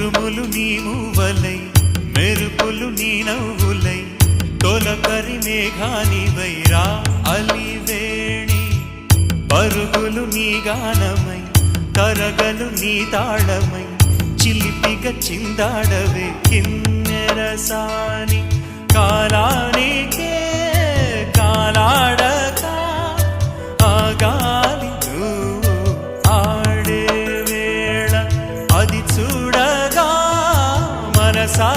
ఉరుములు నీ మూవలై మెరుపులు నీ నవ్వులై తొలకరి మేఘానివై రా అలివేణి పరుగులు నీ గానమై కరగలు నీ తాళమై చిలిపిగా చిందాడవే కిన్నెరసాని కాలానికే కాలాడక ఆగాలి నువ్వు ఆడే వేళ అది చూడగా మనసా